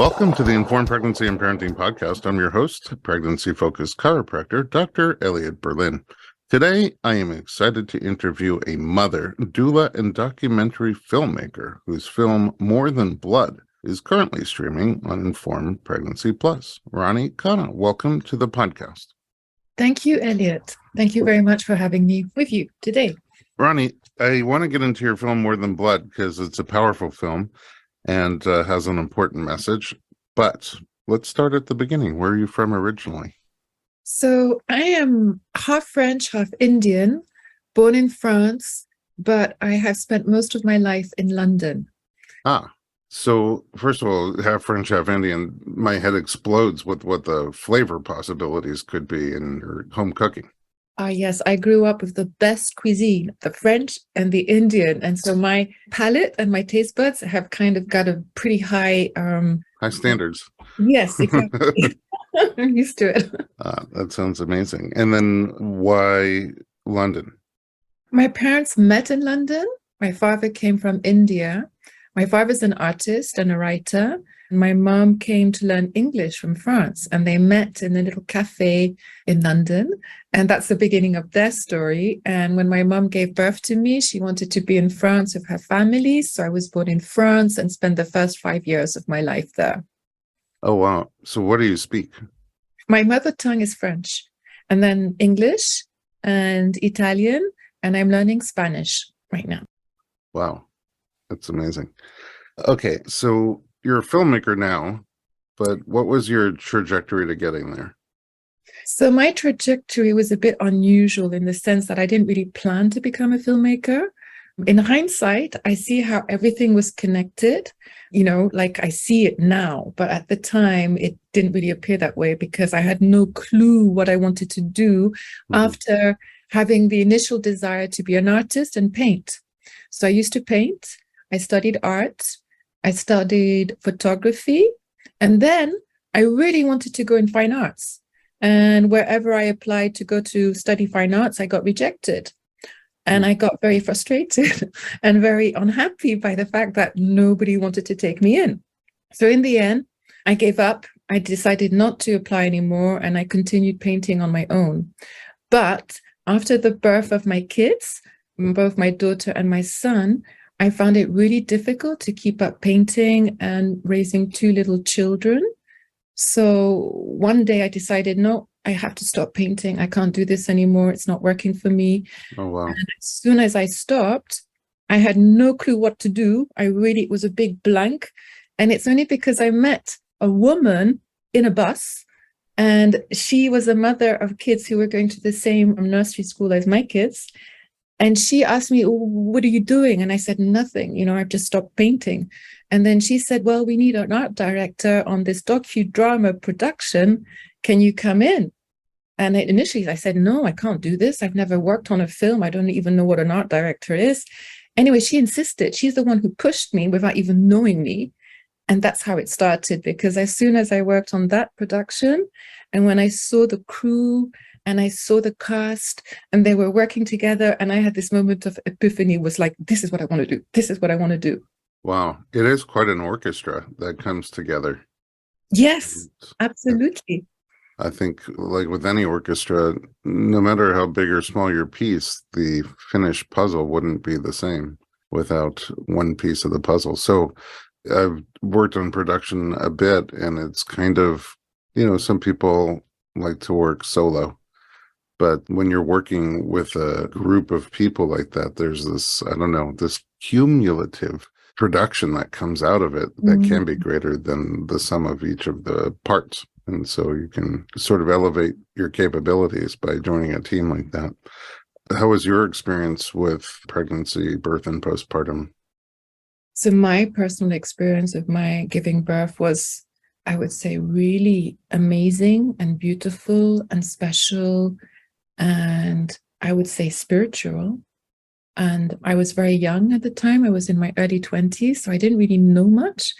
Welcome to the Informed Pregnancy and Parenting Podcast. I'm your host, pregnancy-focused chiropractor, Dr. Elliot Berlin. Today, I am excited to interview a mother, doula, and documentary filmmaker whose film, More Than Blood, is currently streaming on Informed Pregnancy Plus. Rani Khanna, welcome to the podcast. Thank you, Elliot. Thank you very much for having me with you today. Rani, I want to get into your film, More Than Blood, because it's a powerful film and has an important message. But let's start at the beginning. Where are you from originally? So I am half French, half Indian, born in France, but I have spent most of my life in London. So first of all, half French, half Indian, my head explodes with what the flavor possibilities could be in your home cooking. Yes, I grew up with the best cuisine, the French and the Indian. And so my palate and my taste buds have kind of got a pretty high... high standards. Yes, exactly. I'm used to it. That sounds amazing. And then why London? My parents met in London. My father came from India. My father's an artist and a writer. My mom came to learn English from France, and they met in a little cafe in London. And that's the beginning of their story. And when my mom gave birth to me, she wanted to be in France with her family. So I was born in France and spent the first 5 years of my life there. Oh, wow. So what do you speak? My mother tongue is French, and then English and Italian, and I'm learning Spanish right now. Wow. That's amazing. Okay, so you're a filmmaker now, but what was your trajectory to getting there? So my trajectory was a bit unusual in the sense that I didn't really plan to become a filmmaker. In hindsight, I see how everything was connected, like I see it now. But at the time, it didn't really appear that way because I had no clue what I wanted to do after having the initial desire to be an artist and paint. So I used to paint. I studied art. I studied photography. And then I really wanted to go in fine arts. And wherever I applied to go to study fine arts, I got rejected. And I got very frustrated and very unhappy by the fact that nobody wanted to take me in. So in the end, I gave up. I decided not to apply anymore, and I continued painting on my own. But after the birth of my kids, both my daughter and my son, I found it really difficult to keep up painting and raising two little children. So one day I decided, no, I have to stop painting. I can't do this anymore. It's not working for me. Oh, wow. And as soon as I stopped, I had no clue what to do. It was a big blank. And it's only because I met a woman in a bus, and she was a mother of kids who were going to the same nursery school as my kids. And she asked me, what are you doing? And I said, nothing, I've just stopped painting. And then she said, well, we need an art director on this docudrama production. Can you come in? And initially I said, no, I can't do this. I've never worked on a film. I don't even know what an art director is. Anyway, she insisted. She's the one who pushed me without even knowing me. And that's how it started, because as soon as I worked on that production, and when I saw the crew and I saw the cast and they were working together, and I had this moment of epiphany, was like, this is what I want to do. This is what I want to do. Wow. It is quite an orchestra that comes together. Yes, absolutely. I think, like with any orchestra, no matter how big or small your piece, the finished puzzle wouldn't be the same without one piece of the puzzle. So I've worked on production a bit, and it's kind of, some people like to work solo. But when you're working with a group of people like that, there's this, this cumulative production that comes out of it that can be greater than the sum of each of the parts. And so you can sort of elevate your capabilities by joining a team like that. How was your experience with pregnancy, birth, and postpartum? So my personal experience of my giving birth was, I would say, really amazing and beautiful and special, and I would say spiritual. And I was very young at the time. I was in my early 20s, so I didn't really know much.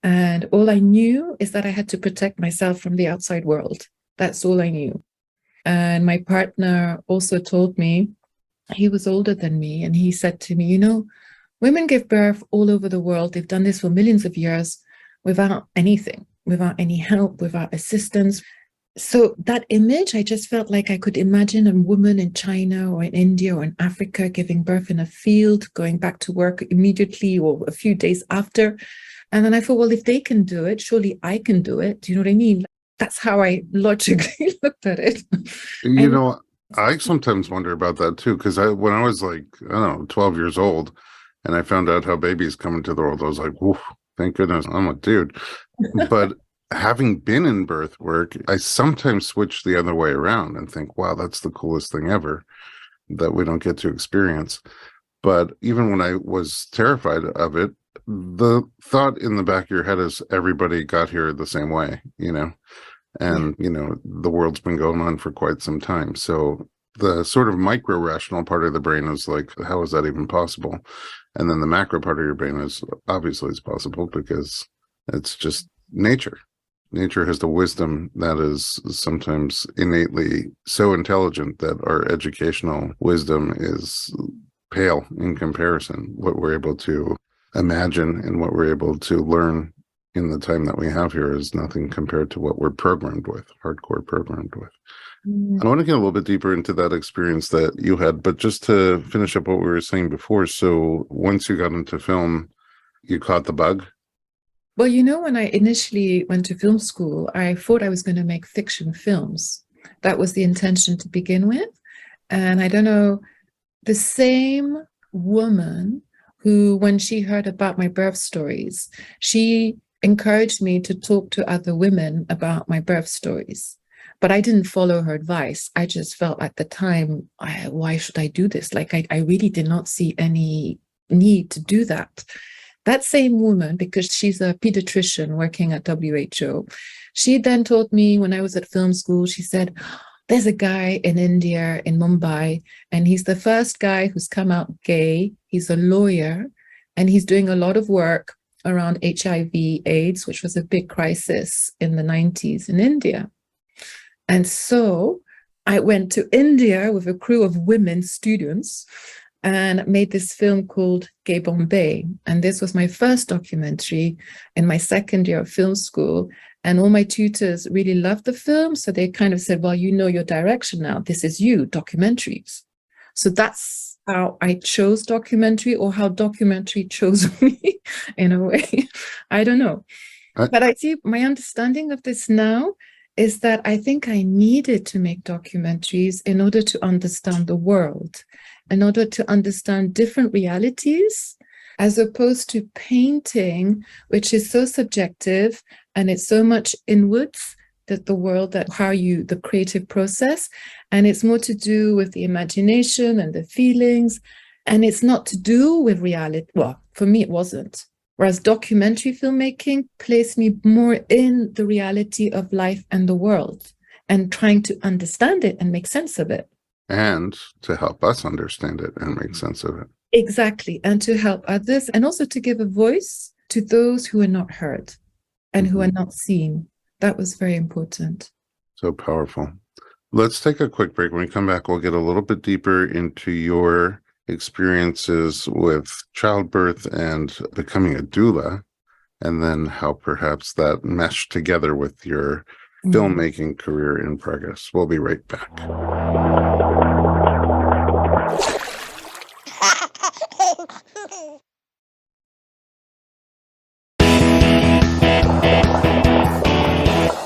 And all I knew is that I had to protect myself from the outside world. That's all I knew. And my partner also told me, he was older than me, and he said to me, women give birth all over the world. They've done this for millions of years. without anything, without any help, without assistance. So that image, I just felt like I could imagine a woman in China or in India or in Africa giving birth in a field, going back to work immediately or a few days after. And then I thought, well, if they can do it, surely I can do it. Do you know what I mean? That's how I logically looked at it. You And know, I sometimes wonder about that too, because when I was like, I don't know, 12 years old, and I found out how babies come into the world, I was like, whoa, thank goodness I'm a dude. But having been in birth work, I sometimes switch the other way around and think, wow, that's the coolest thing ever that we don't get to experience. But even when I was terrified of it, the thought in the back of your head is everybody got here the same way, and the world's been going on for quite some time. So the sort of micro rational part of the brain is like, how is that even possible? And then the macro part of your brain is obviously it's possible because it's just nature. Nature has the wisdom that is sometimes innately so intelligent that our educational wisdom is pale in comparison. What we're able to imagine and what we're able to learn in the time that we have here is nothing compared to what we're programmed with, hardcore programmed with. I want to get a little bit deeper into that experience that you had, but just to finish up what we were saying before. So once you got into film, you caught the bug? well, when I initially went to film school, I thought I was going to make fiction films. That was the intention to begin with. And I don't know, the same woman who, when she heard about my birth stories, she encouraged me to talk to other women about my birth stories. But I didn't follow her advice. I just felt at the time, why should I do this? Like, I really did not see any need to do that. That same woman, because she's a pediatrician working at WHO, she then told me when I was at film school, she said, there's a guy in India, in Mumbai, and he's the first guy who's come out gay. He's a lawyer, and he's doing a lot of work around HIV/AIDS, which was a big crisis in the 90s in India. And so I went to India with a crew of women students and made this film called Gay Bombay. And this was my first documentary in my second year of film school. And all my tutors really loved the film. So they kind of said, well, you know your direction now. This is you, documentaries. So that's how I chose documentary, or how documentary chose me in a way. I don't know. But I see my understanding of this now is that I think I needed to make documentaries in order to understand the world, in order to understand different realities, as opposed to painting, which is so subjective and it's so much inwards, that the world, that how you, the creative process, and it's more to do with the imagination and the feelings, and it's not to do with reality. Well, for me, it wasn't. Whereas documentary filmmaking placed me more in the reality of life and the world, and trying to understand it and make sense of it. And to help us understand it and make sense of it. Exactly. And to help others, and also to give a voice to those who are not heard and who are not seen. That was very important. So powerful. Let's take a quick break. When we come back, we'll get a little bit deeper into your experiences with childbirth and becoming a doula, and then how perhaps that meshed together with your filmmaking career in progress. We'll be right back.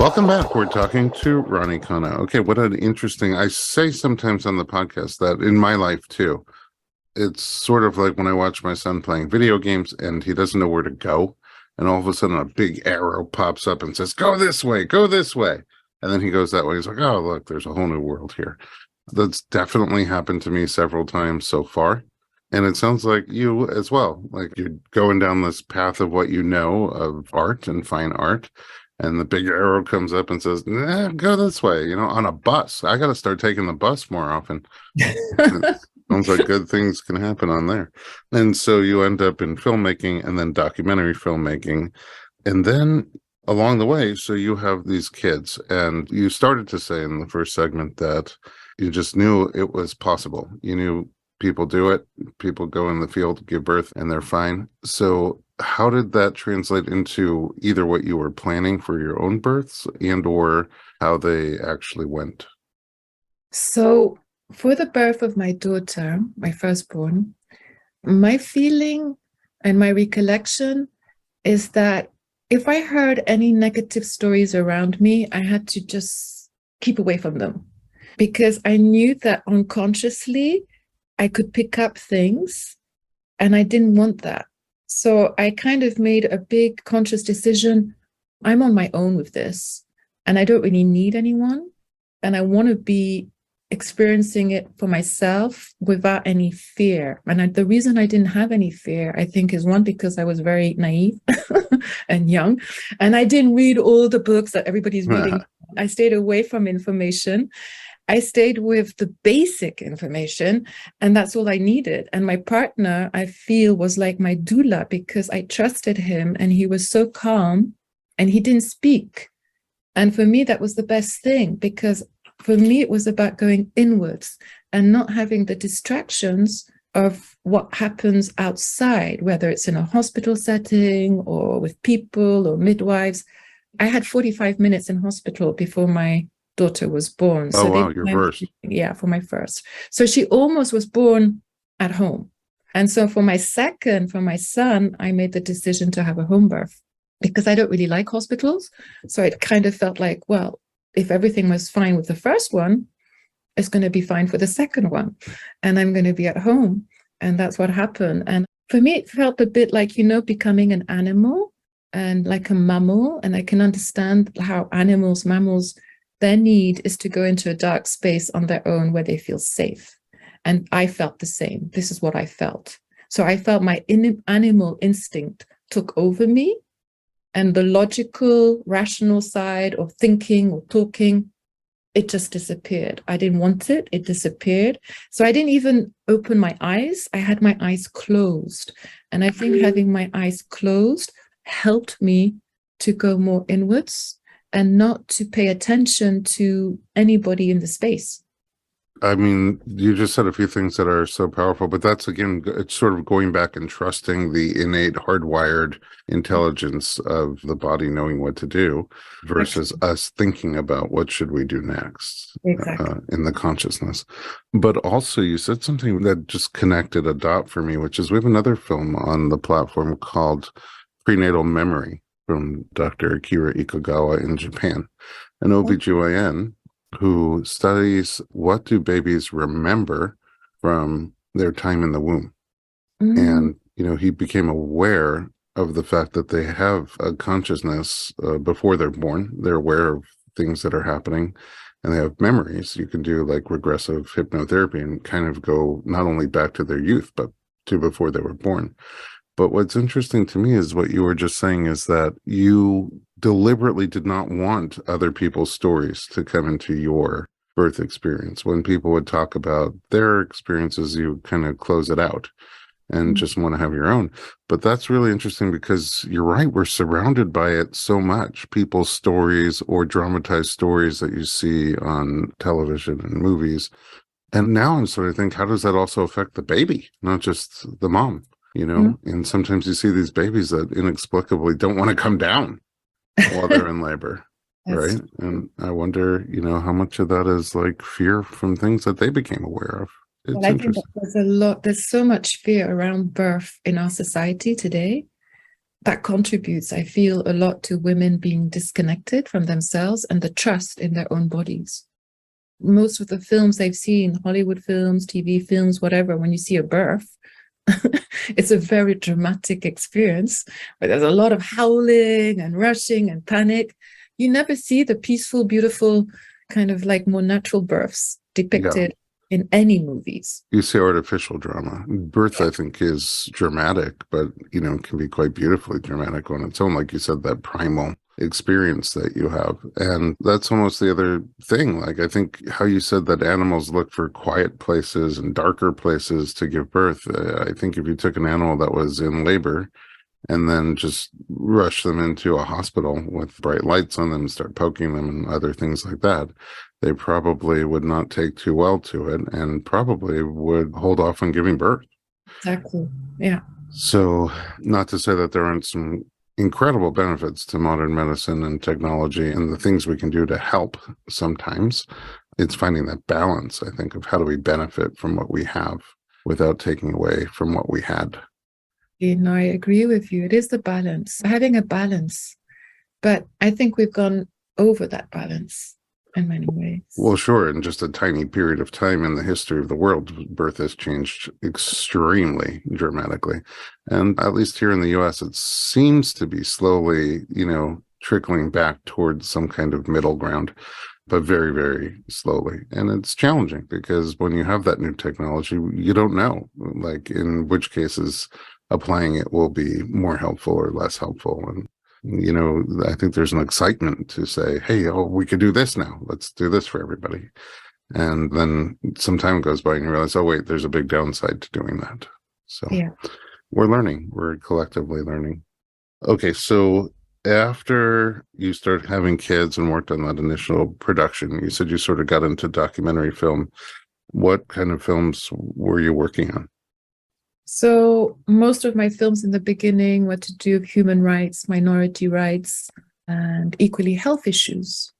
Welcome back. We're talking to Rani Khanna. Okay, what an interesting, I say sometimes on the podcast that in my life too, it's sort of like when I watch my son playing video games and he doesn't know where to go. And all of a sudden a big arrow pops up and says, go this way, go this way. And then he goes that way. He's like, oh, look, there's a whole new world here. That's definitely happened to me several times so far. And it sounds like you as well. Like you're going down this path of what you know of art and fine art. And the big arrow comes up and says, nah, go this way, on a bus. I got to start taking the bus more often. Sounds like good things can happen on there. And so you end up in filmmaking and then documentary filmmaking. And then along the way, so you have these kids, and you started to say in the first segment that you just knew it was possible. You knew people do it. People go in the field, give birth, and they're fine. So how did that translate into either what you were planning for your own births and or how they actually went? So for the birth of my daughter, my firstborn, my feeling and my recollection is that if I heard any negative stories around me, I had to just keep away from them because I knew that unconsciously I could pick up things and I didn't want that. So I kind of made a big conscious decision. I'm on my own with this and I don't really need anyone. And I want to be experiencing it for myself without any fear. And the reason I didn't have any fear, I think, is one, because I was very naive and young, and I didn't read all the books that everybody's reading. I stayed away from information. I stayed with the basic information, and that's all I needed. And my partner, I feel, was like my doula because I trusted him and he was so calm and he didn't speak. And for me, that was the best thing, because for me, it was about going inwards and not having the distractions of what happens outside, whether it's in a hospital setting or with people or midwives. I had 45 minutes in hospital before my daughter was born. Oh, wow, your first. Yeah, for my first. So she almost was born at home. And so for my second, for my son, I made the decision to have a home birth because I don't really like hospitals. So it kind of felt like, well, if everything was fine with the first one, it's going to be fine for the second one. And I'm going to be at home. And that's what happened. And for me, it felt a bit like, becoming an animal and like a mammal. And I can understand how mammals, their need is to go into a dark space on their own where they feel safe. And I felt the same. This is what I felt. So I felt my animal instinct took over me. And the logical, rational side of thinking or talking, it just disappeared. I didn't want it. It disappeared. So I didn't even open my eyes. I had my eyes closed. And I think having my eyes closed helped me to go more inwards and not to pay attention to anybody in the space. I mean, you just said a few things that are so powerful, but that's, again, it's sort of going back and trusting the innate hardwired intelligence of the body knowing what to do versus us thinking about what should we do next. Exactly. In the consciousness. But also you said something that just connected a dot for me, which is we have another film on the platform called Prenatal Memory from Dr. Akira Ikugawa in Japan, an OBGYN who studies what do babies remember from their time in the womb. And, he became aware of the fact that they have a consciousness before they're born. They're aware of things that are happening and they have memories. You can do like regressive hypnotherapy and kind of go not only back to their youth, but to before they were born. But what's interesting to me is what you were just saying is that you deliberately did not want other people's stories to come into your birth experience. When people would talk about their experiences, you kind of close it out and just want to have your own. But that's really interesting because you're right. We're surrounded by it so much. People's stories or dramatized stories that you see on television and movies. And now I'm sort of thinking, how does that also affect the baby, not just the mom? And sometimes you see these babies that inexplicably don't want to come down while they're in labor, right? And I wonder, how much of that is like fear from things that they became aware of. It's I think that there's so much fear around birth in our society today that contributes, I feel, a lot to women being disconnected from themselves and the trust in their own bodies. Most of the films I've seen, Hollywood films, TV films, whatever, when you see a birth, it's a very dramatic experience where there's a lot of howling and rushing and panic. You never see the peaceful, beautiful, kind of like more natural births depicted in any movies. You see artificial drama. Birth, I think, is dramatic, but, can be quite beautifully dramatic on its own. Like you said, that primal experience that you have. And that's almost the other thing. Like, I think how you said that animals look for quiet places and darker places to give birth. I think if you took an animal that was in labor and then just rush them into a hospital with bright lights on them and start poking them and other things like that, they probably would not take too well to it and probably would hold off on giving birth. Exactly. Yeah. So, not to say that there aren't some incredible benefits to modern medicine and technology and the things we can do to help sometimes. It's finding that balance, I think, of how do we benefit from what we have without taking away from what we had. I agree with you. It is the balance, having a balance. But I think we've gone over that balance in many ways. Well, sure. In just a tiny period of time in the history of the world, birth has changed extremely dramatically. And at least here in the US, it seems to be slowly, trickling back towards some kind of middle ground, but very, very slowly. And it's challenging because when you have that new technology, you don't know, like in which cases applying it will be more helpful or less helpful. And I think there's an excitement to say, hey, we could do this now. Let's do this for everybody. And then some time goes by and you realize, oh, wait, there's a big downside to doing that. So yeah. We're learning. We're collectively learning. Okay, so after you started having kids and worked on that initial production, you said you sort of got into documentary film. What kind of films were you working on? So most of my films in the beginning were to do with human rights, minority rights, and equally health issues.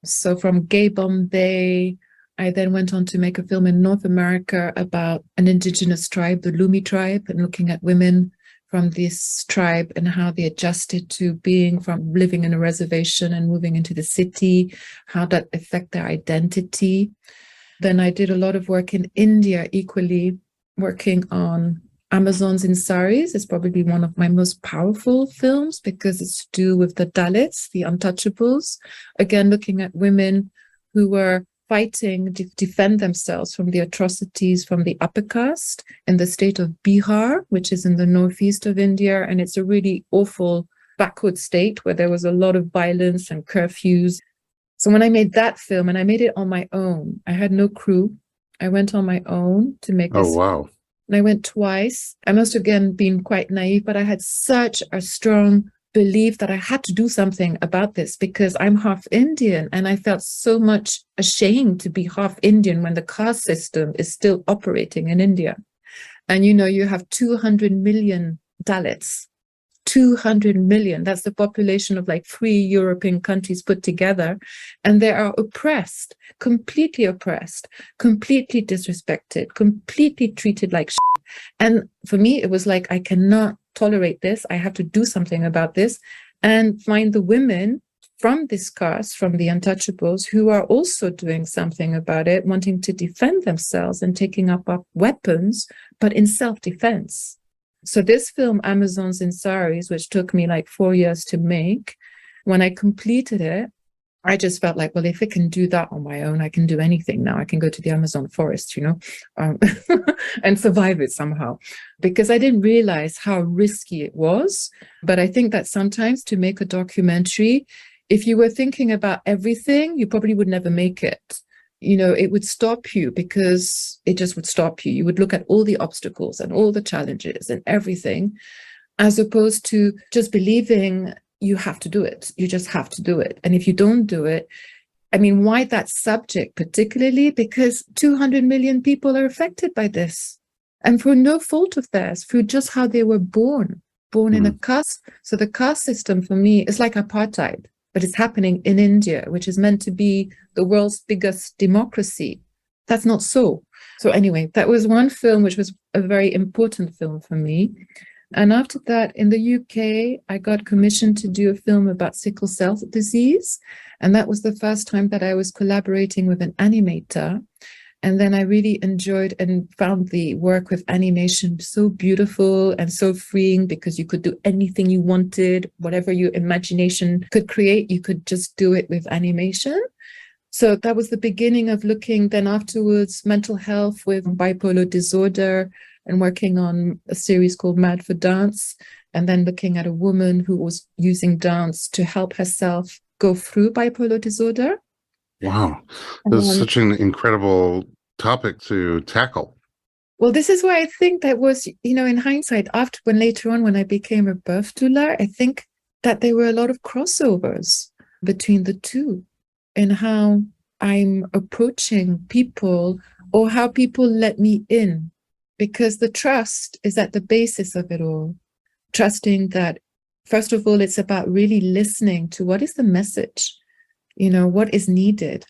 So from Gay Bombay, I then went on to make a film in North America about an indigenous tribe, the Lumi tribe, and looking at women from this tribe and how they adjusted to being from living in a reservation and moving into the city, how that affect their identity. Then I did a lot of work in India, equally working on Amazons in Saris. Is probably one of my most powerful films because it's to do with the Dalits, the untouchables. Again, looking at women who were fighting to defend themselves from the atrocities from the upper caste in the state of Bihar, which is in the northeast of India. And it's a really awful backward state where there was a lot of violence and curfews. So when I made that film, and I made it on my own, I had no crew. I went on my own to make this. Oh, wow. And I went twice. I must have again been quite naive, but I had such a strong belief that I had to do something about this because I'm half Indian and I felt so much ashamed to be half Indian when the caste system is still operating in India. And you have 200 million Dalits. 200 million. That's the population of like 3 European countries put together. And they are oppressed, completely disrespected, completely treated like shit. And for me, it was like, I cannot tolerate this. I have to do something about this and find the women from this caste, from the untouchables, who are also doing something about it, wanting to defend themselves and taking up weapons, but in self-defense. So this film, Amazons in Saris, which took me like 4 years to make, when I completed it, I just felt like, well, if I can do that on my own, I can do anything now. I can go to the Amazon forest, and survive it somehow. Because I didn't realize how risky it was. But I think that sometimes to make a documentary, if you were thinking about everything, you probably would never make it. It would stop you because it just would stop you. You would look at all the obstacles and all the challenges and everything, as opposed to just believing you have to do it. You just have to do it. And if you don't do it, why that subject particularly? Because 200 million people are affected by this. And for no fault of theirs, through just how they were born in a caste. So the caste system for me is like apartheid. But it's happening in India, which is meant to be the world's biggest democracy. That's not so. So anyway, that was one film which was a very important film for me. And after that, in the UK, I got commissioned to do a film about sickle cell disease. And that was the first time that I was collaborating with an animator. And then I really enjoyed and found the work with animation so beautiful and so freeing because you could do anything you wanted, whatever your imagination could create, you could just do it with animation. So that was the beginning of looking then afterwards, mental health with bipolar disorder and working on a series called Mad for Dance, and then looking at a woman who was using dance to help herself go through bipolar disorder. Wow. That's such an incredible topic to tackle. Well, this is why I think that was, in hindsight, later on when I became a birth doula, I think that there were a lot of crossovers between the two and how I'm approaching people or how people let me in, because the trust is at the basis of it all. Trusting that, first of all, it's about really listening to what is the message, what is needed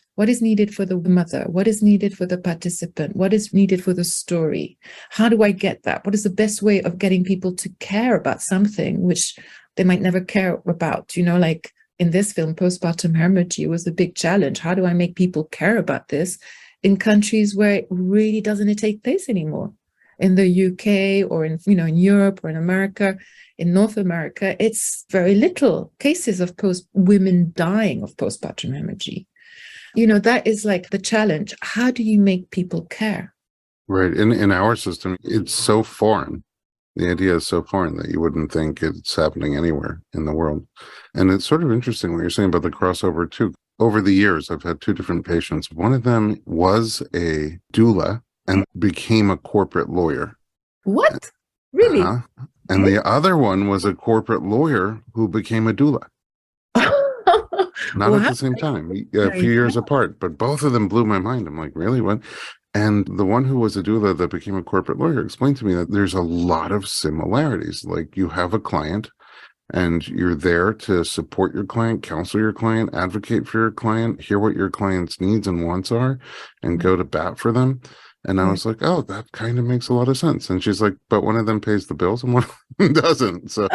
for the mother, what is needed for the participant, what is needed for the story. How do I get that? What is the best way of getting people to care about something which they might never care about? Like in this film, postpartum hemorrhage was a big challenge. How do I make people care about this in countries where it really doesn't take place anymore? In the UK or in Europe or in America, in North America, it's very little cases of women dying of postpartum hemorrhage. That is like the challenge. How do you make people care? Right. In our system, it's so foreign. The idea is so foreign that you wouldn't think it's happening anywhere in the world. And it's sort of interesting what you're saying about the crossover too. Over the years, I've had two different patients. One of them was a doula and became a corporate lawyer. What? Really? And the other one was a corporate lawyer who became a doula. Not at the same time, a few years apart, but both of them blew my mind. I'm like, really? What? And the one who was a doula that became a corporate lawyer explained to me that there's a lot of similarities. Like you have a client and you're there to support your client, counsel your client, advocate for your client, hear what your client's needs and wants are, and go to bat for them. And I was like, oh, that kind of makes a lot of sense. And she's like, but one of them pays the bills and one of them doesn't. So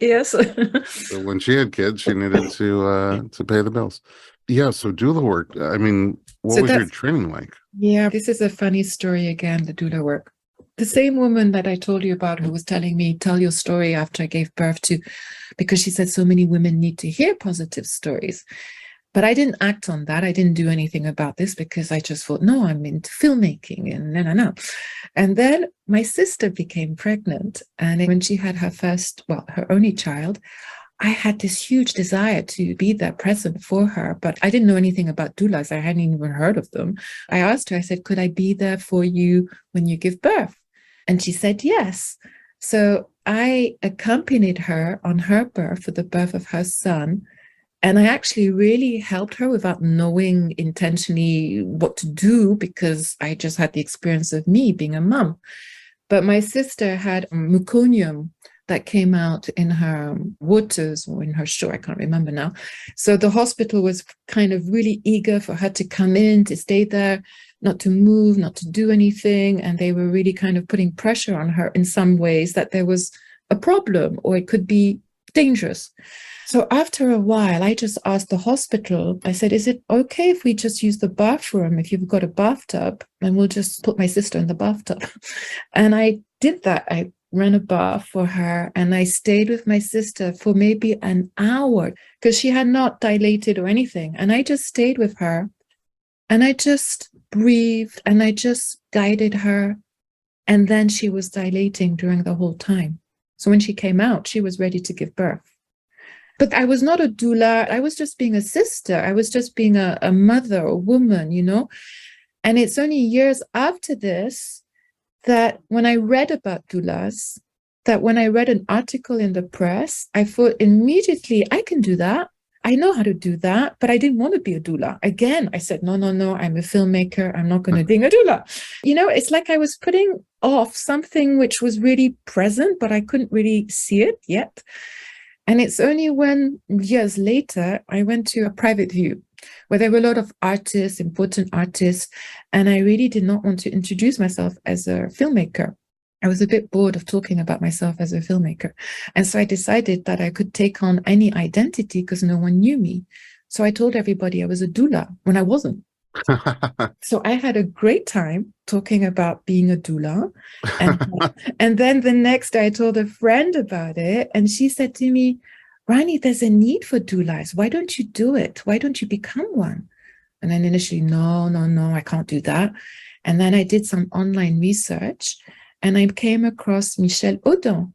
yes. So when she had kids, she needed to pay the bills. Yeah. So doula work. I mean, what was your training like? Yeah, this is a funny story again, the doula work. The same woman that I told you about who was telling me, tell your story after I gave birth to, because she said so many women need to hear positive stories. But I didn't act on that. I didn't do anything about this because I just thought, no, I'm into filmmaking and no. And then my sister became pregnant. And when she had her only child, I had this huge desire to be there present for her, but I didn't know anything about doulas. I hadn't even heard of them. I asked her, I said, could I be there for you when you give birth? And she said, yes. So I accompanied her on her birth, for the birth of her son. And I actually really helped her without knowing intentionally what to do, because I just had the experience of me being a mum. But my sister had meconium that came out in her waters or in her show, I can't remember now. So the hospital was kind of really eager for her to come in, to stay there, not to move, not to do anything. And they were really kind of putting pressure on her in some ways that there was a problem or it could be dangerous. So after a while, I just asked the hospital, I said, is it okay if we just use the bathroom, if you've got a bathtub, and we'll just put my sister in the bathtub? And I did that. I ran a bath for her and I stayed with my sister for maybe an hour because she had not dilated or anything. And I just stayed with her and I just breathed and I just guided her. And then she was dilating during the whole time. So when she came out, she was ready to give birth. But I was not a doula. I was just being a sister. I was just being a mother, a woman, you know. And it's only years after this that when I read about doulas, that when I read an article in the press, I thought immediately, I can do that. I know how to do that, but I didn't want to be a doula. Again, I said, no, I'm a filmmaker. I'm not going to be a doula. You know, it's like I was putting off something which was really present, but I couldn't really see it yet. And it's only when years later, I went to a private view where there were a lot of artists, important artists, and I really did not want to introduce myself as a filmmaker. I was a bit bored of talking about myself as a filmmaker. And so I decided that I could take on any identity because no one knew me. So I told everybody I was a doula when I wasn't. So I had a great time talking about being a doula. And then the next day I told a friend about it. And she said to me, Rani, there's a need for doulas. Why don't you do it? Why don't you become one? And then initially, no, I can't do that. And then I did some online research and I came across Michel Audin.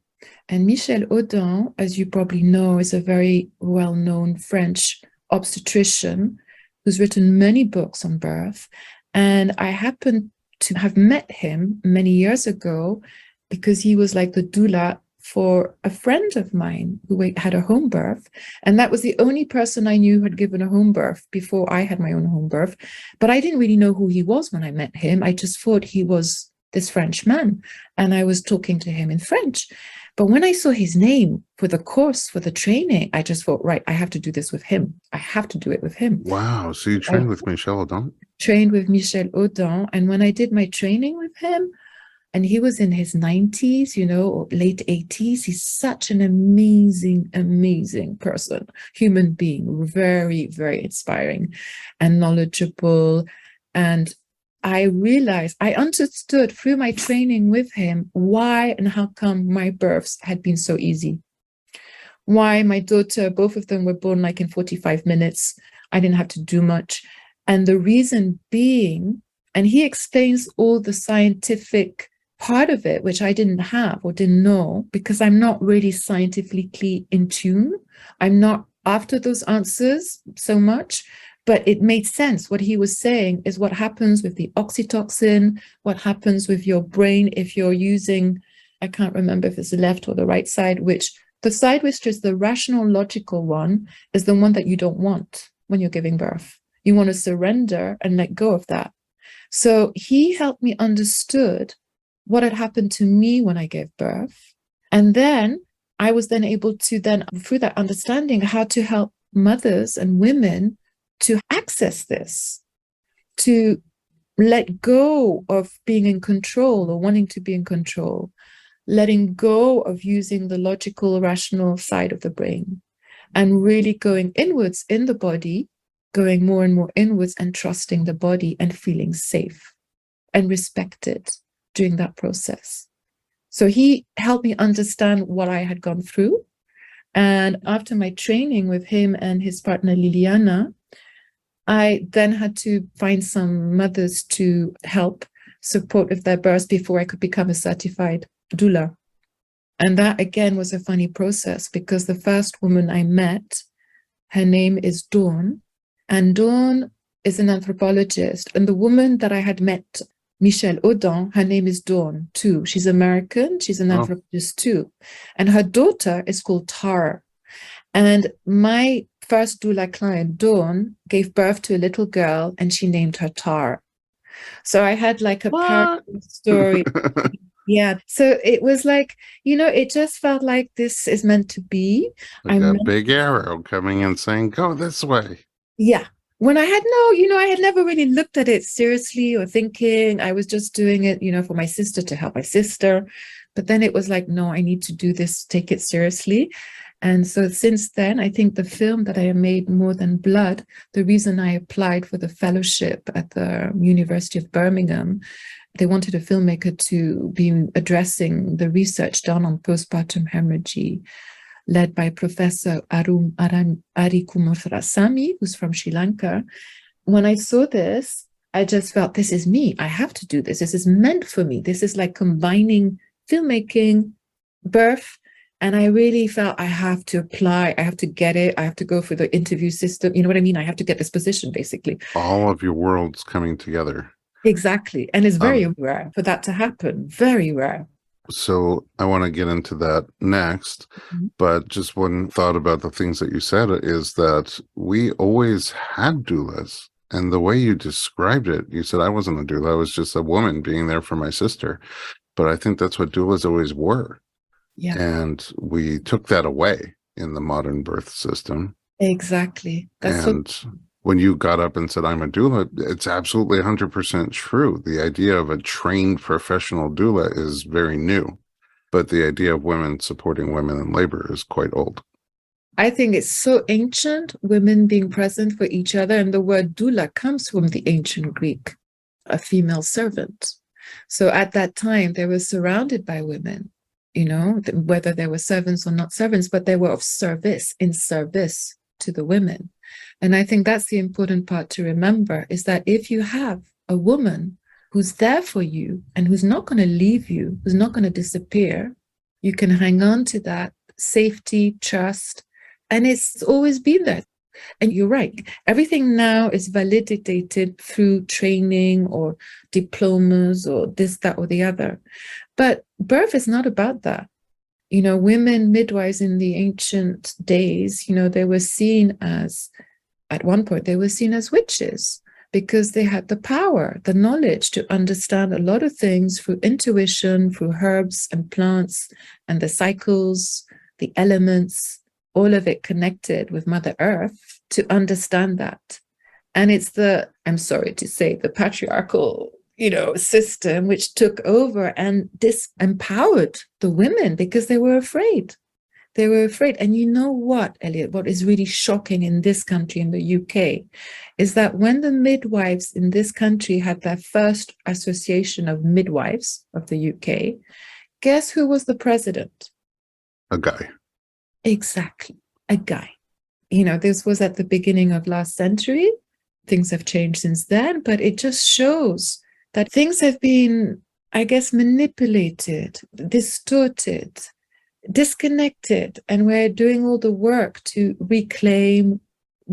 And Michel Audin, as you probably know, is a very well-known French obstetrician who's written many books on birth. And I happened to have met him many years ago because he was like the doula for a friend of mine who had a home birth. And that was the only person I knew who had given a home birth before I had my own home birth. But I didn't really know who he was when I met him. I just thought he was this French man. And I was talking to him in French. But when I saw his name for the course, for the training, I just thought, right, I have to do this with him. I have to do it with him. Wow. So you trained with Michel Audin? Trained with Michel Audin. And when I did my training with him, and he was in his 90s, or late 80s. He's such an amazing, amazing person, human being, very, very inspiring and knowledgeable. And I realized, I understood through my training with him why and how come my births had been so easy. Why my daughter, both of them were born like in 45 minutes. I didn't have to do much. And the reason being, and he explains all the scientific part of it, which I didn't have or didn't know, because I'm not really scientifically in tune. I'm not after those answers so much, but it made sense. What he was saying is what happens with the oxytocin, what happens with your brain if you're using, I can't remember if it's the left or the right side, which the side which is the rational, logical one is the one that you don't want when you're giving birth. You want to surrender and let go of that. So he helped me understood what had happened to me when I gave birth. And then I was then able to through that understanding, how to help mothers and women to access this, to let go of being in control or wanting to be in control, letting go of using the logical, rational side of the brain, and really going inwards in the body, going more and more inwards and trusting the body and feeling safe and respected during that process. So he helped me understand what I had gone through. And after my training with him and his partner Liliana, I then had to find some mothers to help support with their births before I could become a certified doula. And that again was a funny process because the first woman I met, her name is Dawn, and Dawn is an anthropologist. And the woman that I had met, Michel Audin, her name is Dawn too. She's American. She's an anthropologist too. And her daughter is called Tara. And my first doula client, Dawn, gave birth to a little girl and she named her Tara. So I had like a parallel story. Yeah. So it was like, it just felt like this is meant to be. Like a big arrow coming and saying, go this way. Yeah. When I had I had never really looked at it seriously or thinking. I was just doing it, for my sister, to help my sister. But then it was like, no, I need to do this, take it seriously. And so since then, I think the film that I made, More Than Blood, the reason I applied for the fellowship at the University of Birmingham, they wanted a filmmaker to be addressing the research done on postpartum hemorrhage, led by Professor Arikumarasamy, who's from Sri Lanka. When I saw this, I just felt, this is me. I have to do this. This is meant for me. This is like combining filmmaking, birth, and I really felt I have to apply. I have to get it. I have to go through the interview system. You know what I mean? I have to get this position, basically. All of your worlds coming together. Exactly. And it's very rare for that to happen. Very rare. So I want to get into that next, but just one thought about the things that you said is that we always had doulas. And the way you described it, you said I wasn't a doula, I was just a woman being there for my sister. But I think that's what doulas always were. Yeah. And we took that away in the modern birth system. Exactly. When you got up and said, I'm a doula, it's absolutely 100% true. The idea of a trained professional doula is very new, but the idea of women supporting women in labor is quite old. I think it's so ancient, women being present for each other. And the word doula comes from the ancient Greek, a female servant. So at that time, they were surrounded by women, whether they were servants or not servants, but they were of service, in service to the women. And I think that's the important part to remember, is that if you have a woman who's there for you and who's not going to leave you, who's not going to disappear, you can hang on to that safety, trust, and it's always been there. And you're right. Everything now is validated through training or diplomas or this, that, or the other. But birth is not about that. Women midwives in the ancient days, they were seen as, at one point, they were seen as witches because they had the power, the knowledge to understand a lot of things through intuition, through herbs and plants and the cycles, the elements, all of it connected with Mother Earth to understand that. And it's I'm sorry to say, the patriarchal system which took over and disempowered the women because they were afraid. They were afraid. And you know what, Elliot, what is really shocking in this country, in the UK, is that when the midwives in this country had their first association of midwives of the UK, guess who was the president? A guy. Exactly, a guy. This was at the beginning of last century. Things have changed since then, but it just shows that things have been, I guess, manipulated, distorted, disconnected, and we're doing all the work to reclaim,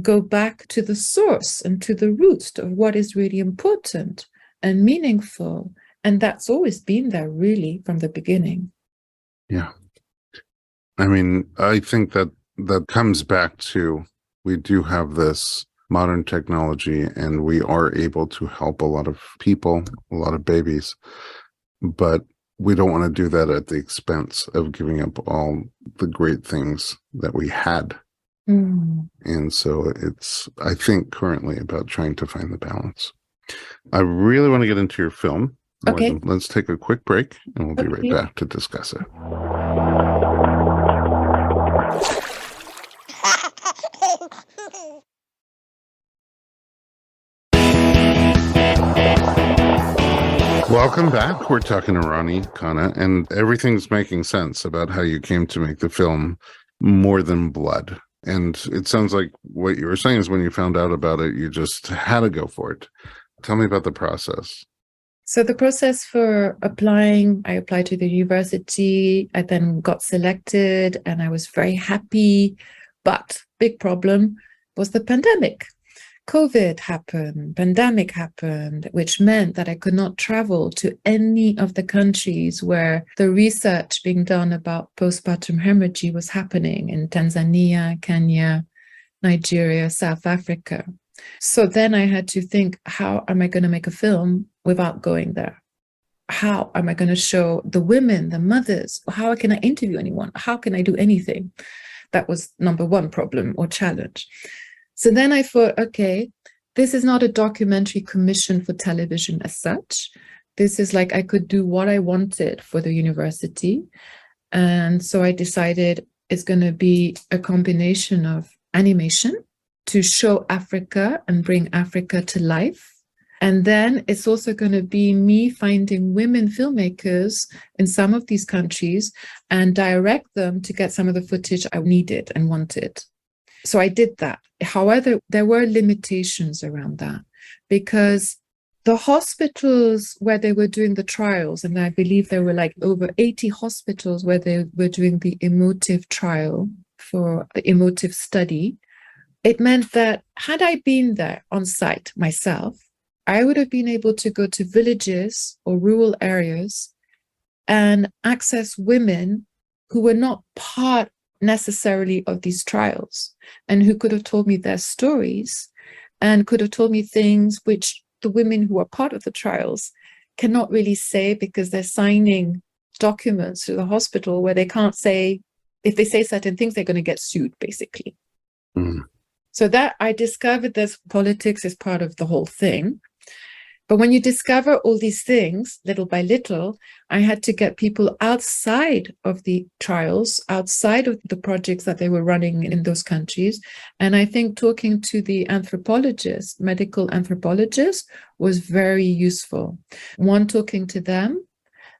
go back to the source and to the roots of what is really important and meaningful. And that's always been there, really, from the beginning. Yeah. I mean, I think that comes back to, we do have this modern technology and we are able to help a lot of people, a lot of babies, but we don't want to do that at the expense of giving up all the great things that we had. And so it's, I think, currently about trying to find the balance. I really want to get into your film. Okay. Let's take a quick break and we'll be right back to discuss it. Welcome back. We're talking to Rani Khanna, and everything's making sense about how you came to make the film More Than Blood. And it sounds like what you were saying is when you found out about it, you just had to go for it. Tell me about the process. So the process for applying, I applied to the university. I then got selected and I was very happy. But big problem was the pandemic. COVID happened, pandemic happened, which meant that I could not travel to any of the countries where the research being done about postpartum hemorrhage was happening, in Tanzania, Kenya, Nigeria, South Africa. So then I had to think, how am I going to make a film without going there? How am I going to show the women, the mothers? How can I interview anyone? How can I do anything? That was number one problem or challenge. So then I thought, okay, this is not a documentary commission for television as such. This is like I could do what I wanted for the university. And so I decided it's going to be a combination of animation to show Africa and bring Africa to life. And then it's also going to be me finding women filmmakers in some of these countries and direct them to get some of the footage I needed and wanted. So I did that. However, there were limitations around that because the hospitals where they were doing the trials, and I believe there were like over 80 hospitals where they were doing the emotive trial for the emotive study, it meant that had I been there on site myself, I would have been able to go to villages or rural areas and access women who were not part necessarily of these trials and who could have told me their stories and could have told me things which the women who are part of the trials cannot really say because they're signing documents to the hospital where they can't say, if they say certain things, they're going to get sued, basically. So that I discovered this politics is part of the whole thing. But when you discover all these things, little by little, I had to get people outside of the trials, outside of the projects that they were running in those countries. And I think talking to the anthropologists, medical anthropologists, was very useful. One, talking to them,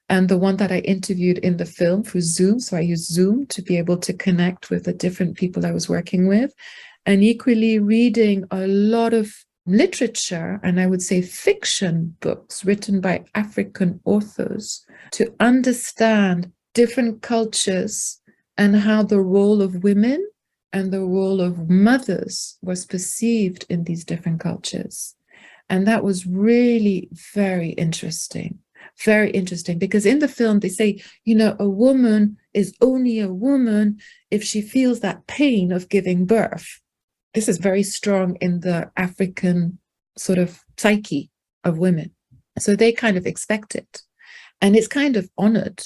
and the one that I interviewed in the film through Zoom. So I used Zoom to be able to connect with the different people I was working with. And equally reading a lot of literature, and I would say fiction books written by African authors to understand different cultures and how the role of women and the role of mothers was perceived in these different cultures. And that was really very interesting. Very interesting, because in the film they say, a woman is only a woman if she feels that pain of giving birth. This is very strong in the African sort of psyche of women. So they kind of expect it. And it's kind of honored.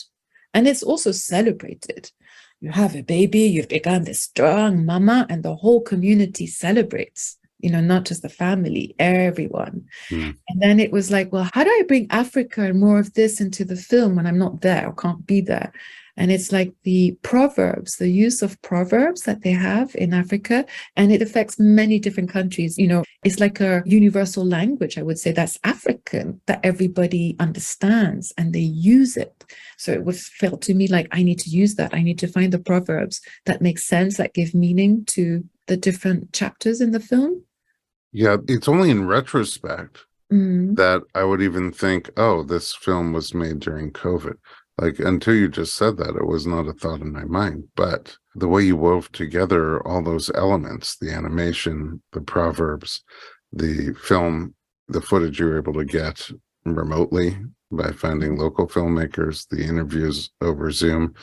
And it's also celebrated. You have a baby, you've become this strong mama, and the whole community celebrates, not just the family, everyone. Mm. And then it was like, well, how do I bring Africa and more of this into the film when I'm not there or can't be there? And it's like the proverbs, the use of proverbs that they have in Africa, and it affects many different countries. It's like a universal language, I would say, that's African, that everybody understands and they use it. So it felt to me like I need to use that. I need to find the proverbs that make sense, that give meaning to the different chapters in the film. Yeah, it's only in retrospect that I would even think, oh, this film was made during COVID. Like, until you just said that, it was not a thought in my mind. But the way you wove together all those elements, the animation, the proverbs, the film, the footage you were able to get remotely by finding local filmmakers, the interviews over Zoom,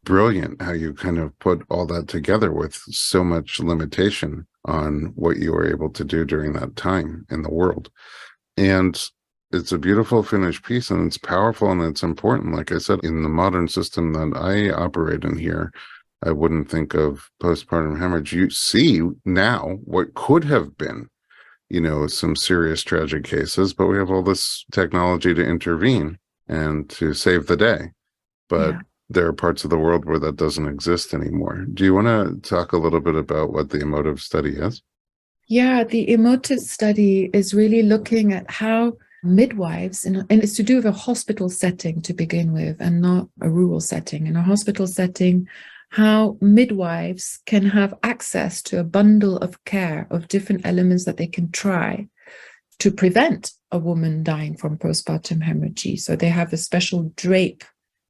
brilliant how you kind of put all that together with so much limitation on what you were able to do during that time in the world. And it's a beautiful finished piece, and it's powerful, and it's important. Like I said, in the modern system that I operate in here, I wouldn't think of postpartum hemorrhage. You see now what could have been, some serious tragic cases, but we have all this technology to intervene and to save the day. But there are parts of the world where that doesn't exist anymore. Do you want to talk a little bit about what the emotive study is? Yeah, the emotive study is really looking at how midwives, and it's to do with a hospital setting to begin with, and not a rural setting. In a hospital setting, how midwives can have access to a bundle of care of different elements that they can try to prevent a woman dying from postpartum hemorrhage. So they have a special drape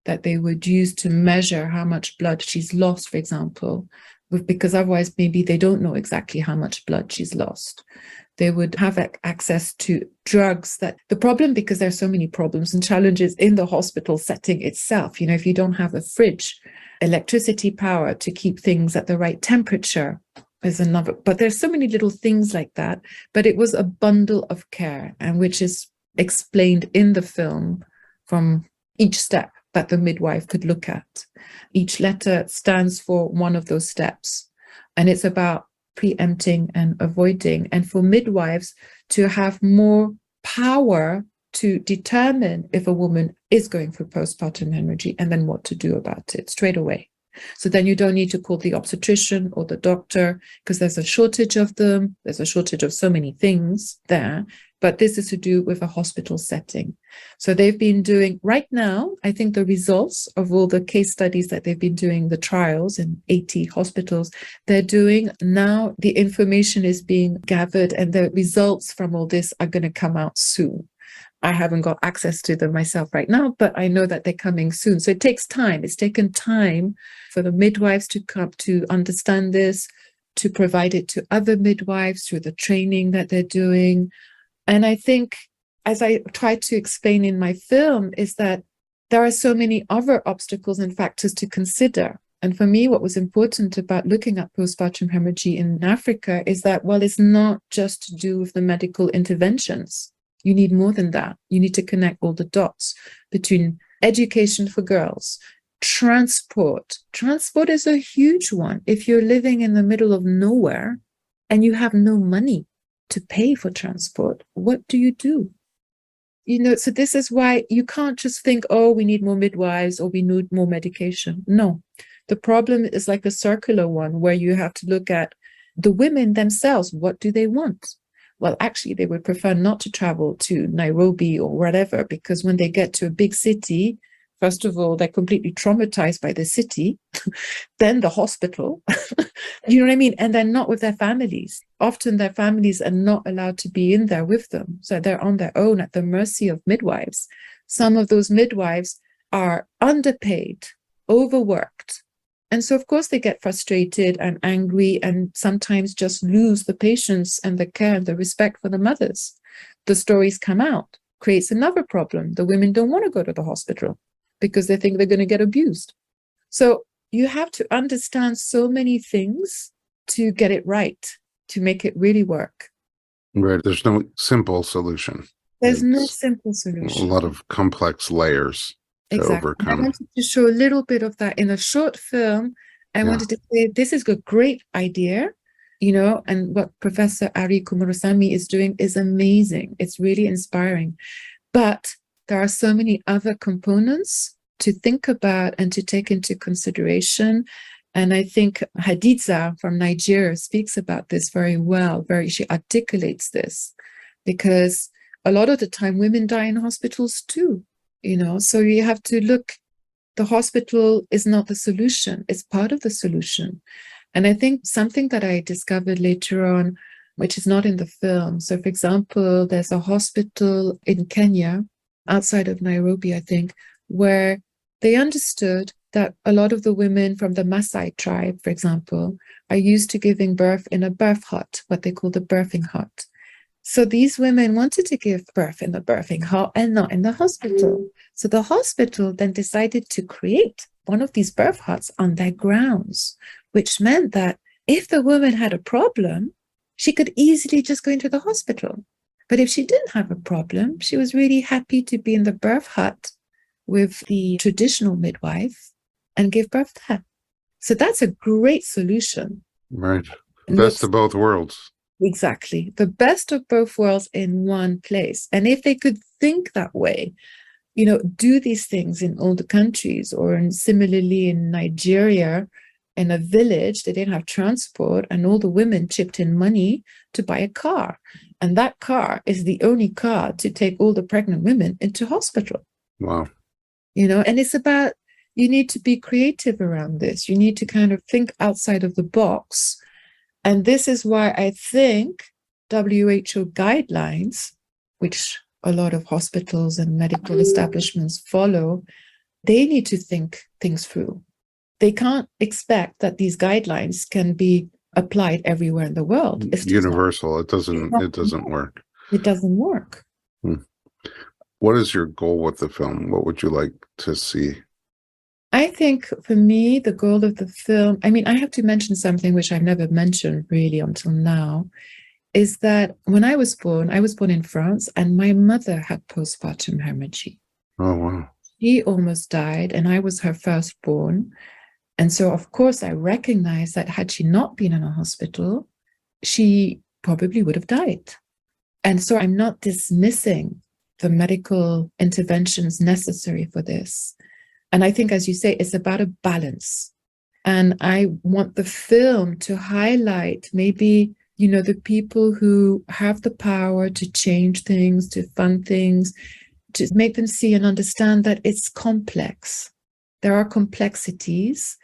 that they would use to measure how much blood she's lost, for example, because otherwise maybe they don't know exactly how much blood she's lost. They would have access to drugs. That the problem, because there's so many problems and challenges in the hospital setting itself. If you don't have a fridge, electricity power to keep things at the right temperature is another. But there's so many little things like that. But it was a bundle of care, and which is explained in the film from each step that the midwife could look at. Each letter stands for one of those steps. And it's about preempting and avoiding, and for midwives to have more power to determine if a woman is going through postpartum hemorrhage and then what to do about it straight away. So then you don't need to call the obstetrician or the doctor, because there's a shortage of them. There's a shortage of so many things there. But this is to do with a hospital setting. So they've been doing, right now, I think the results of all the case studies that they've been doing, the trials in 80 hospitals, they're doing now, the information is being gathered, and the results from all this are going to come out soon. I haven't got access to them myself right now, but I know that they're coming soon. So it takes time. It's taken time for the midwives to come to understand this, to provide it to other midwives through the training that they're doing. And I think, as I try to explain in my film, is that there are so many other obstacles and factors to consider. And for me, what was important about looking at postpartum hemorrhage in Africa is that, well, it's not just to do with the medical interventions. You need more than that. You need to connect all the dots between education for girls, transport. Transport is a huge one. If you're living in the middle of nowhere and you have no money to pay for transport, what do you do? So this is why you can't just think, oh, we need more midwives or we need more medication. No, the problem is like a circular one where you have to look at the women themselves. What do they want? Well, actually, they would prefer not to travel to Nairobi or whatever, because when they get to a big city, first of all, they're completely traumatized by the city, then the hospital, you know what I mean? And they're not with their families. Often their families are not allowed to be in there with them. So they're on their own at the mercy of midwives. Some of those midwives are underpaid, overworked, And so, of course, they get frustrated and angry and sometimes just lose the patience and the care and the respect for the mothers. The stories come out, creates another problem. The women don't want to go to the hospital because they think they're going to get abused. So you have to understand so many things to get it right, to make it really work. Right. There's no simple solution. There's no It's simple a solution. lot of complex layers to Exactly. I overcome. wanted to show a little bit of that in a short film. I wanted to say, this is a great idea, and what Professor Ari Kumurosami is doing is amazing. It's really inspiring. But there are so many other components to think about and to take into consideration. And I think Hadiza from Nigeria speaks about this very well. She articulates this, because a lot of the time women die in hospitals too, so you have to look. The hospital is not the solution, it's part of the solution. And I think something that I discovered later on, which is not in the film. So, for example, there's a hospital in Kenya, outside of Nairobi, I think, where they understood that a lot of the women from the Maasai tribe, for example, are used to giving birth in a birth hut, what they call the birthing hut. So these women wanted to give birth in the birthing hut and not in the hospital. So the hospital then decided to create one of these birth huts on their grounds, which meant that if the woman had a problem, she could easily just go into the hospital. But if she didn't have a problem, she was really happy to be in the birth hut with the traditional midwife and give birth there. So that's a great solution. Right. Best of both worlds. Exactly. The best of both worlds in one place. And if they could think that way, do these things in all the countries, or similarly in Nigeria, in a village, they didn't have transport, and all the women chipped in money to buy a car. And that car is the only car to take all the pregnant women into hospital. Wow. And it's about, you need to be creative around this. You need to kind of think outside of the box. And this is why I think WHO guidelines, which a lot of hospitals and medical establishments follow, they need to think things through. They can't expect that these guidelines can be applied everywhere in the world. It's universal. It doesn't work. It doesn't work. What is your goal with the film? What would you like to see? I think for me, the goal of the film, I have to mention something which I've never mentioned really until now, is that when I was born in France, and my mother had postpartum hemorrhage. Oh, wow. She almost died, and I was her firstborn. And so, of course, I recognize that had she not been in a hospital, she probably would have died. And so I'm not dismissing the medical interventions necessary for this. And I think, as you say, it's about a balance. And I want the film to highlight maybe, the people who have the power to change things, to fund things, to make them see and understand that it's complex. There are complexities,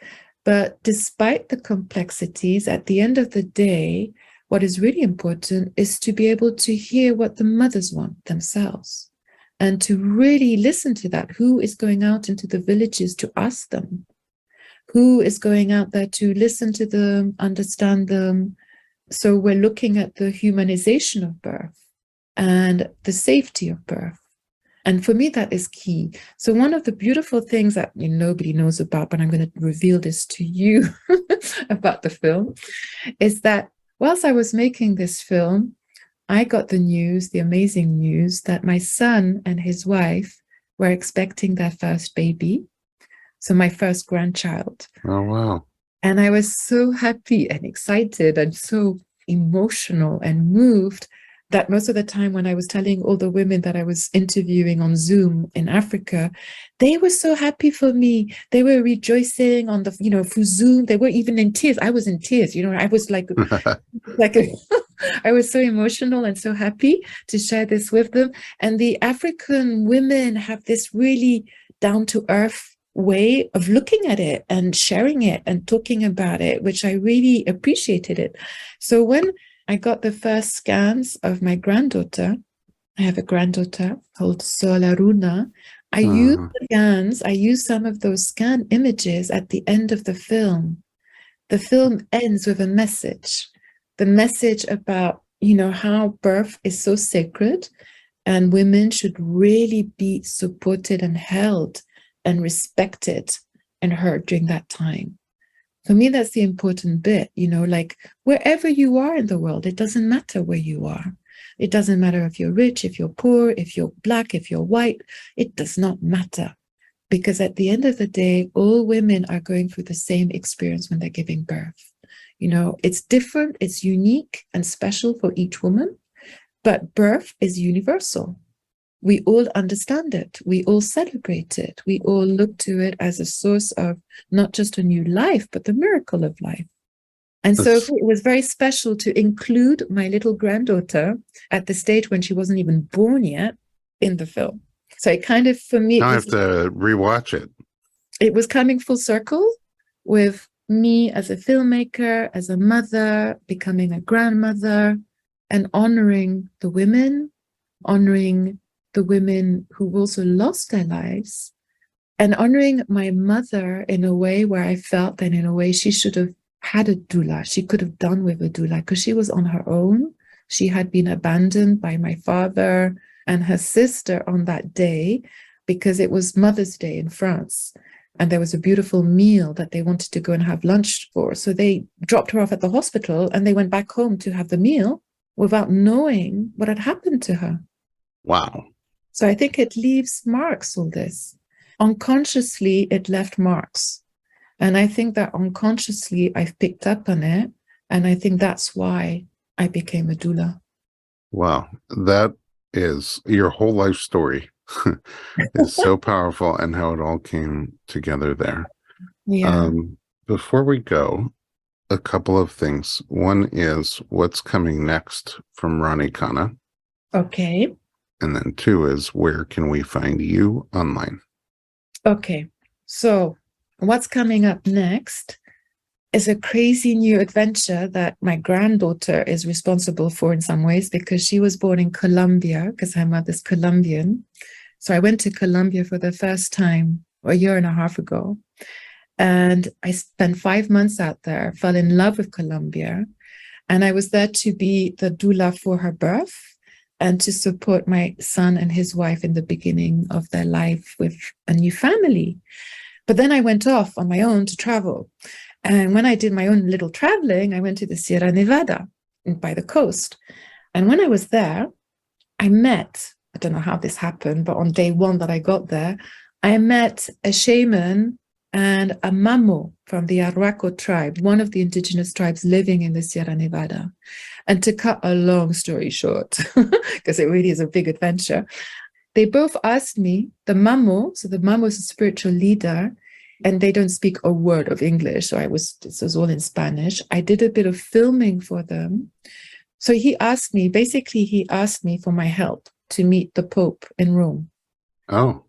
but despite the complexities, at the end of the day, what is really important is to be able to hear what the mothers want themselves, and to really listen to that. Who is going out into the villages to ask them? Who is going out there to listen to them, understand them? So we're looking at the humanization of birth and the safety of birth. And for me, that is key. So one of the beautiful things that nobody knows about, but I'm going to reveal this to you about the film, is that whilst I was making this film, I got the amazing news, that my son and his wife were expecting their first baby. So my first grandchild. Oh, wow. And I was so happy and excited and so emotional and moved that most of the time when I was telling all the women that I was interviewing on Zoom in Africa, they were so happy for me. They were rejoicing on the, through Zoom. They were even in tears. I was in tears, I was I was so emotional and so happy to share this with them. And the African women have this really down-to-earth way of looking at it and sharing it and talking about it, which I really appreciated it. So when I got the first scans of my granddaughter, I have a granddaughter called Solaruna, I use scans, I use some of those scan images at the end of the film. The film ends with a message, the message about, how birth is so sacred and women should really be supported and held and respected and heard during that time. For me, that's the important bit, like wherever you are in the world, it doesn't matter where you are. It doesn't matter if you're rich, if you're poor, if you're black, if you're white, it does not matter. Because at the end of the day, all women are going through the same experience when they're giving birth. It's different, it's unique and special for each woman, but birth is universal. We all understand it. We all celebrate it. We all look to it as a source of not just a new life, but the miracle of life. And so it was very special to include my little granddaughter at the stage when she wasn't even born yet in the film. So it kind of, for me, I have to rewatch it. It was coming full circle with me as a filmmaker, as a mother, becoming a grandmother, and honoring the women who also lost their lives, and honoring my mother in a way where I felt that in a way she should have had a doula. She could have done with a doula because she was on her own. She had been abandoned by my father and her sister on that day because it was Mother's Day in France. And there was a beautiful meal that they wanted to go and have lunch for. So they dropped her off at the hospital and they went back home to have the meal without knowing what had happened to her. Wow. So I think it leaves marks, all this. Unconsciously, it left marks. And I think that unconsciously, I've picked up on it. And I think that's why I became a doula. Wow. That is your whole life story. Is so powerful, and how it all came together there. Yeah. Before we go, a couple of things. One is what's coming next from Rani Khanna. Okay. And then two is where can we find you online? Okay. So what's coming up next is a crazy new adventure that my granddaughter is responsible for in some ways, because she was born in Colombia, because her mother's Colombian. So I went to Colombia for the first time a year and a half ago. And I spent 5 months out there, fell in love with Colombia. And I was there to be the doula for her birth and to support my son and his wife in the beginning of their life with a new family. But then I went off on my own to travel. And when I did my own little traveling, I went to the Sierra Nevada by the coast. And when I was there, I don't know how this happened, but on day one that I got there, I met a shaman and a mamo from the Arhuaco tribe, one of the indigenous tribes living in the Sierra Nevada. And to cut a long story short, because it really is a big adventure, they both asked me, the mamo is a spiritual leader, and they don't speak a word of English. So this was all in Spanish. I did a bit of filming for them. So he asked me for my help to meet the Pope in Rome. Oh.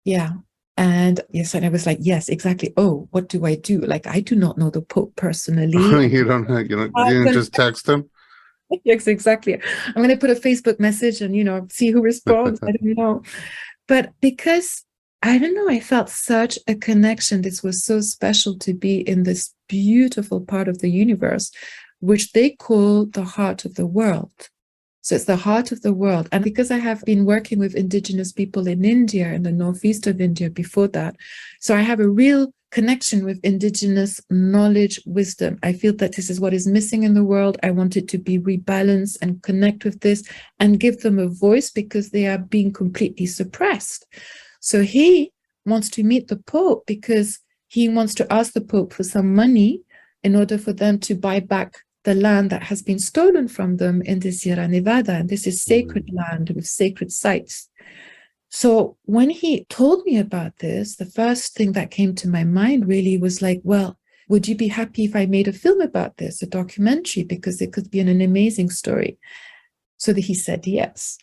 Yeah. And yes, and I was like, yes, exactly. Oh, what do I do? Like, I do not know the Pope personally. You didn't just text him? Yes, exactly. I'm going to put a Facebook message and, see who responds. I don't know. But because, I don't know, I felt such a connection. This was so special to be in this beautiful part of the universe, which they call the heart of the world. So it's the heart of the world. And because I have been working with indigenous people in India, in the northeast of India before that, so I have a real connection with indigenous knowledge, wisdom. I feel that this is what is missing in the world. I want it to be rebalanced and connect with this and give them a voice because they are being completely suppressed. So he wants to meet the Pope because he wants to ask the Pope for some money in order for them to buy back the land that has been stolen from them in the Sierra Nevada. And this is sacred land with sacred sites. So when he told me about this, the first thing that came to my mind really was like, well, would you be happy if I made a film about this, a documentary, because it could be an amazing story? So that he said yes.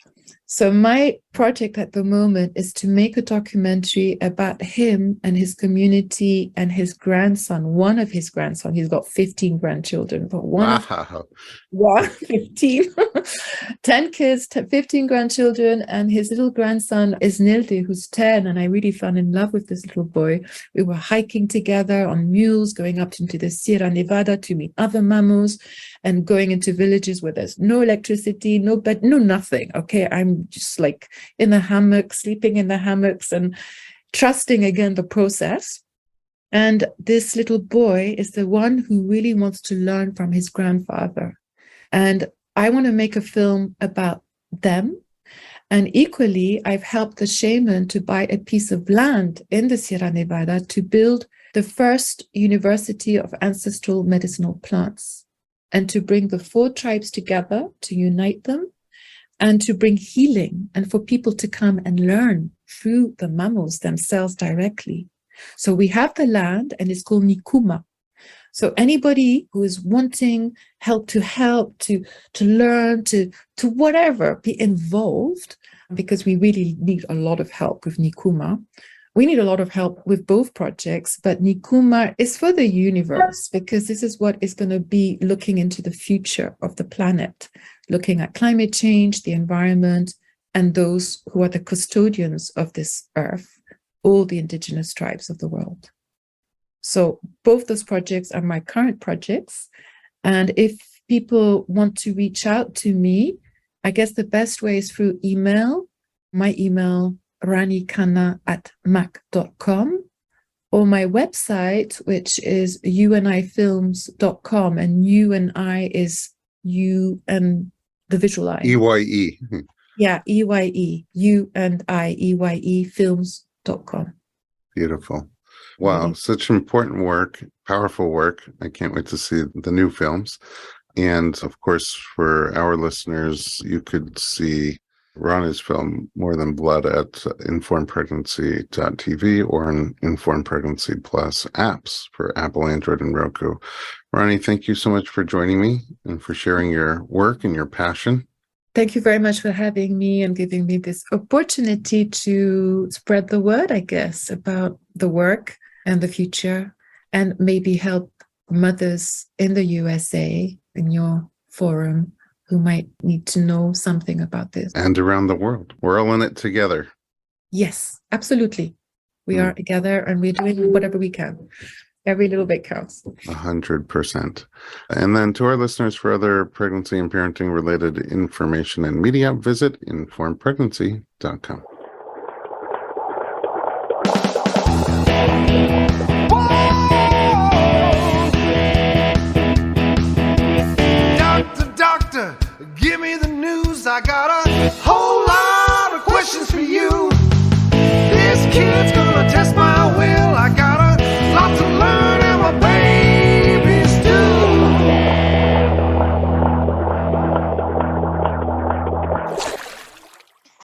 So my project at the moment is to make a documentary about him and his community and his grandson, one of his grandsons. He's got 15 grandchildren, but one 15, 10 kids, 15 grandchildren, and his little grandson is Nilde, who's 10, and I really fell in love with this little boy. We were hiking together on mules, going up into the Sierra Nevada to meet other mammals, and going into villages where there's no electricity, no bed, no nothing. Okay, I'm just like in the hammock, sleeping in the hammocks and trusting again the process. And this little boy is the one who really wants to learn from his grandfather. And I want to make a film about them. And equally, I've helped the shaman to buy a piece of land in the Sierra Nevada to build the first university of ancestral medicinal plants, and to bring the 4 tribes together, to unite them, and to bring healing, and for people to come and learn through the mammals themselves directly. So we have the land, and it's called Nikuma. So anybody who is wanting help, to learn, to whatever, be involved, because we really need a lot of help with Nikuma. We need a lot of help with both projects, but Nikuma is for the universe, because this is what is going to be looking into the future of the planet, looking at climate change, the environment, and those who are the custodians of this earth, all the indigenous tribes of the world. So both those projects are my current projects. And if people want to reach out to me, I guess the best way is through email. My email, ranikhanna@mac.com, or my website, which is younifilms.com, and you and I is you and the visual eye. EYE. Yeah, EYE, you and I, EYE films.com. Beautiful. Wow, such important work, powerful work. I can't wait to see the new films. And of course, for our listeners, you could see Rani's film, More Than Blood, at informedpregnancy.tv or in Informed Pregnancy Plus apps for Apple, Android, and Roku. Rani, thank you so much for joining me and for sharing your work and your passion. Thank you very much for having me and giving me this opportunity to spread the word, I guess, about the work and the future, and maybe help mothers in the USA, in your forum, who might need to know something about this. And around the world. We're all in it together. Yes, absolutely. We are together, and we're doing whatever we can. Every little bit counts. 100%. And then to our listeners, for other pregnancy and parenting related information and media, visit informedpregnancy.com.